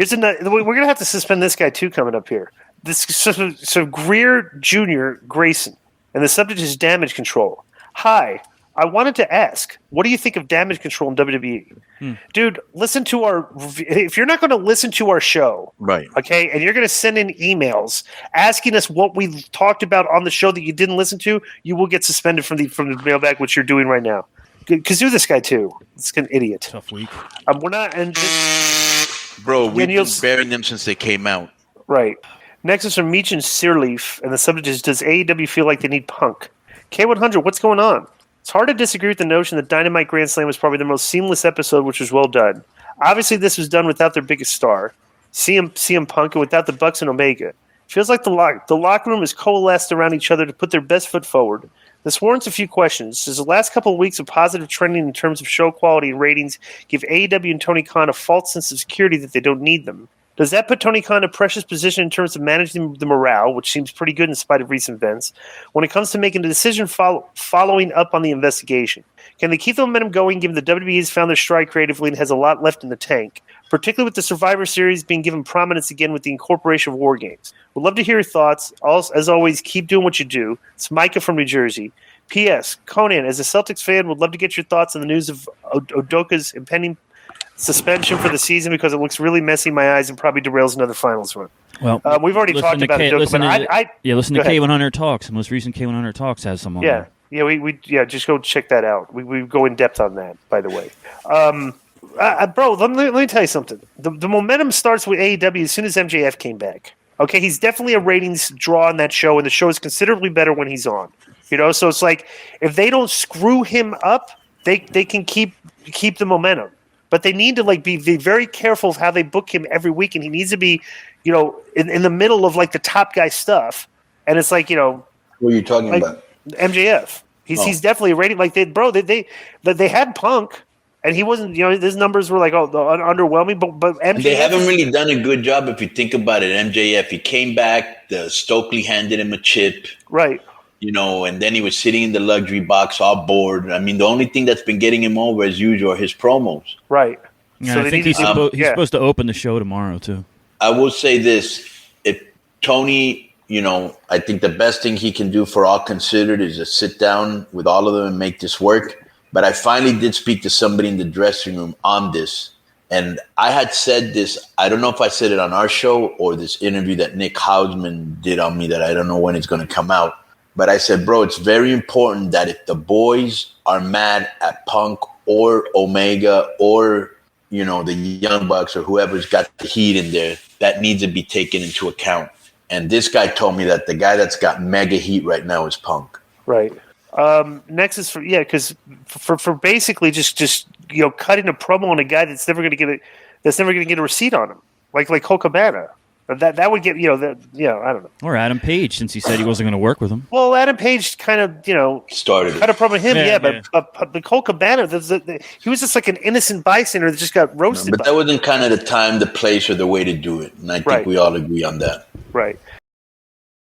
Here's another. We're gonna have to suspend this guy too coming up here. So Greer Jr. Grayson, and the subject is damage control. Hi, I wanted to ask, what do you think of damage control in WWE? Dude, listen to if you're not going to listen to our show, right? Okay, and you're going to send in emails asking us what we talked about on the show that you didn't listen to, you will get suspended from the mailbag, which you're doing right now. Because do this guy too. It's an idiot. Tough week. We're not. Bro, we've been burying them since they came out. Right. Next is from Meechin Searleaf, and the subject is, does AEW feel like they need Punk? K100, what's going on? It's hard to disagree with the notion that Dynamite Grand Slam was probably the most seamless episode, which was well done. Obviously, this was done without their biggest star, CM Punk, and without the Bucks and Omega. Feels like the locker room is coalesced around each other to put their best foot forward. This warrants a few questions. Does the last couple of weeks of positive trending in terms of show quality and ratings give AEW and Tony Khan a false sense of security that they don't need them? Does that put Tony Khan in a precious position in terms of managing the morale, which seems pretty good in spite of recent events, when it comes to making a decision following up on the investigation? Can they keep the momentum going given the WWE has found their stride creatively and has a lot left in the tank, particularly with the Survivor Series being given prominence again with the incorporation of War Games? We'd love to hear your thoughts. As always, keep doing what you do. It's Micah from New Jersey. P.S. Konnan, as a Celtics fan, would love to get your thoughts on the news of Udoka's impending suspension for the season because it looks really messy in my eyes and probably derails another finals run. Well, we've already talked about it. Listen to K100 Talks. The most recent K100 Talks has some on there. Yeah, we just go check that out. We go in depth on that, by the way. Bro, let me tell you something. The momentum starts with AEW as soon as MJF came back. Okay, he's definitely a ratings draw on that show, and the show is considerably better when he's on. So it's like if they don't screw him up, they can keep the momentum. But they need to be very careful of how they book him every week, and he needs to be, in the middle of the top guy stuff. And it's what are you talking about? MJF. He's definitely a rating they had Punk, and he wasn't. His numbers were underwhelming. But MJF, they haven't really done a good job if you think about it. MJF, he came back. The Stokely handed him a chip, right? And then he was sitting in the luxury box all bored. I mean, the only thing that's been getting him over as usual are his promos. Right. Yeah, so I think he's supposed to open the show tomorrow, too. I will say this. If Tony, I think the best thing he can do for all considered is to sit down with all of them and make this work. But I finally did speak to somebody in the dressing room on this. And I had said this, I don't know if I said it on our show or this interview that Nick Hausman did on me that I don't know when it's going to come out. But I said, bro, it's very important that if the boys are mad at Punk or Omega or, the Young Bucks or whoever's got the heat in there, that needs to be taken into account. And this guy told me that the guy that's got mega heat right now is Punk. Right. Next is because for basically just cutting a promo on a guy that's never going to get a receipt on him, like Colt Cabana. That would get I don't know. Or Adam Page, since he said he wasn't going to work with him. Well, Adam Page kind of started cut a promo with him, but the Colt Cabana, he was just like an innocent bystander that just got roasted. But that wasn't kind of the time, the place, or the way to do it, and I think we all agree on that. Right.